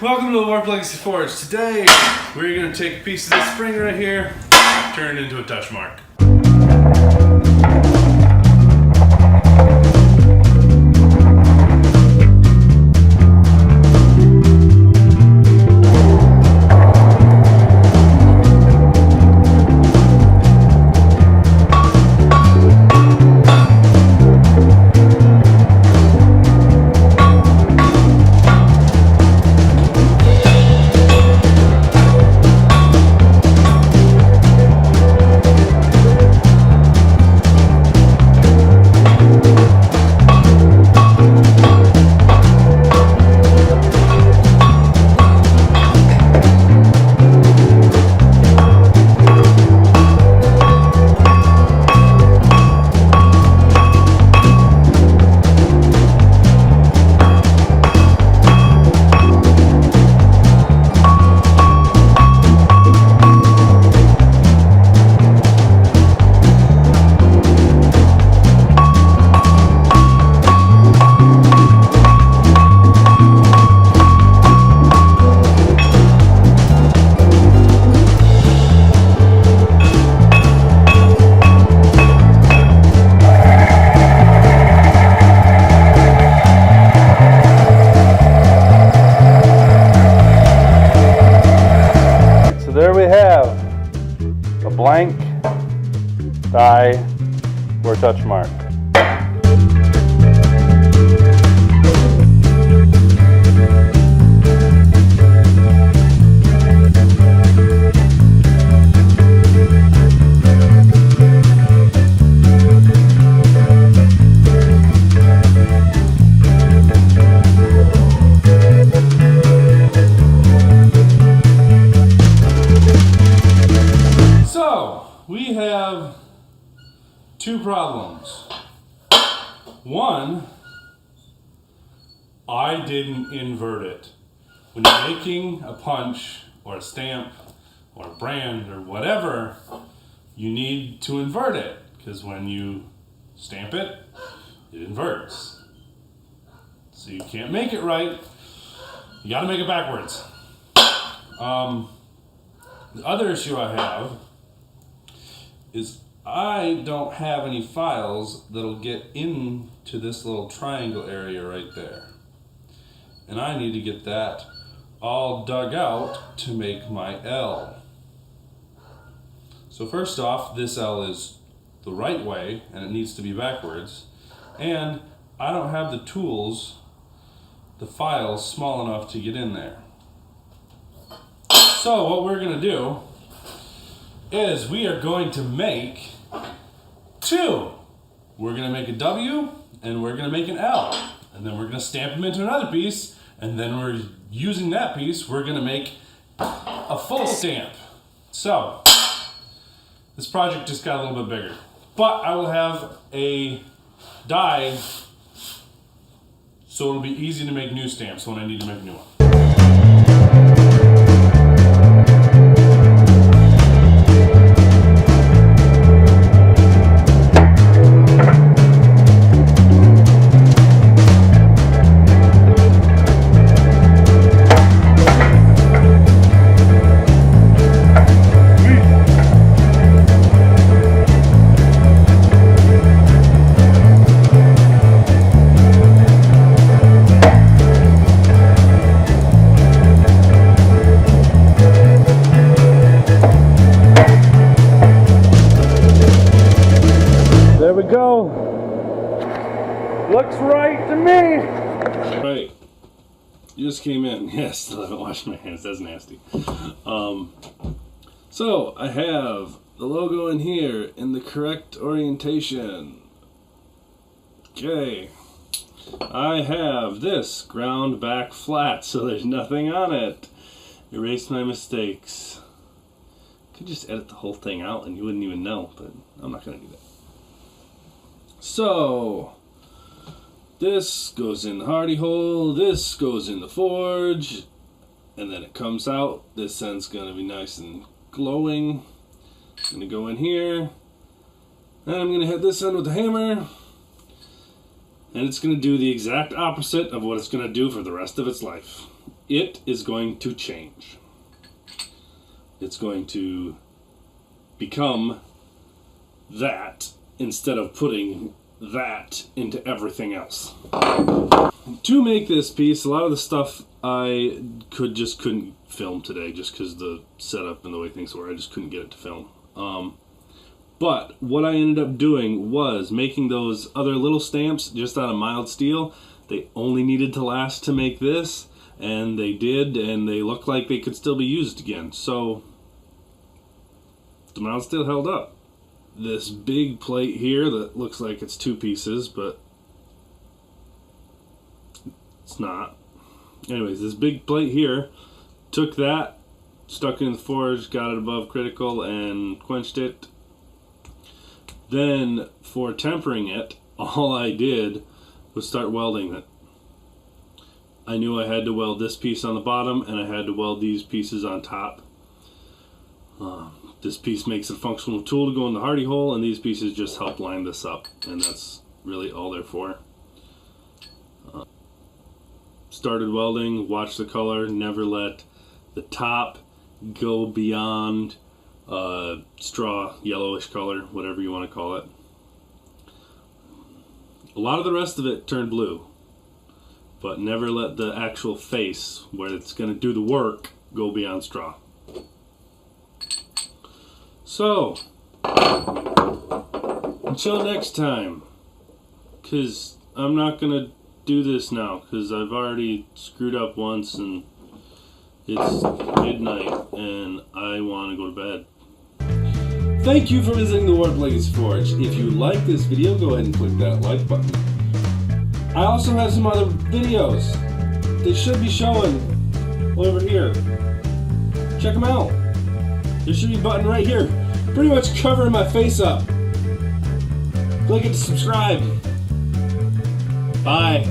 Welcome to the Warp Legacy Forge. Today, we're going to take a piece of this spring right here, turn it into a Touchmark. There we have a blank die for Touchmark. We have two problems. One, I didn't invert it. When you're making a punch or a stamp or a brand or whatever, you need to invert it, because when you stamp it, it inverts. So you can't make it right, you gotta make it backwards. The other issue I have is I don't have any files that'll get into this little triangle area right there. And I need to get that all dug out to make my L. So first off, this L is the right way and it needs to be backwards. And I don't have the tools, the files small enough to get in there. So what we're gonna do is we are going to make two. We're going to make a W and we're going to make an L. And then we're going to stamp them into another piece, and then we're using that piece, we're going to make a full stamp. So this project just got a little bit bigger. But I will have a die so it'll be easy to make new stamps when I need to make a new one. There we go. Looks right to me. Right. You just came in. Yes, still haven't washed my hands. That's nasty. So I have the logo in here in the correct orientation. Okay. I have this ground back flat, so there's nothing on it. Erase my mistakes. Could just edit the whole thing out and you wouldn't even know, but I'm not gonna do that. So this goes in the hardy hole, this goes in the forge, and then it comes out. This end's gonna be nice and glowing. I'm gonna go in here, and I'm gonna hit this end with the hammer, and it's gonna do the exact opposite of what it's gonna do for the rest of its life. it is going to change. It's going to become that instead of putting that into everything else. To make this piece, a lot of the stuff I couldn't film today just because the setup and the way things were. I just couldn't get it to film. But what I ended up doing was making those other little stamps just out of mild steel. They only needed to last to make this, and they did, and they looked like they could still be used again. So the mild steel held up. This big plate here that looks like it's two pieces, but it's not. Anyways, this big plate here, took that, stuck it in the forge, got it above critical, and quenched it. Then, for tempering it, all I did was start welding it. I knew I had to weld this piece on the bottom, and I had to weld these pieces on top. This piece makes a functional tool to go in the hardy hole, and these pieces just help line this up, and that's really all they're for. Started welding, watched the color, never let the top go beyond straw, yellowish color, whatever you want to call it. A lot of the rest of it turned blue, but never let the actual face, where it's going to do the work, go beyond straw. So, until next time, because I'm not going to do this now, because I've already screwed up once and it's midnight and I want to go to bed. Thank you for visiting the Warped Legacy Forge. If you like this video, go ahead and click that like button. I also have some other videos. They should be showing over here. Check them out. There should be a button right here, pretty much covering my face up. Click it to subscribe. Bye.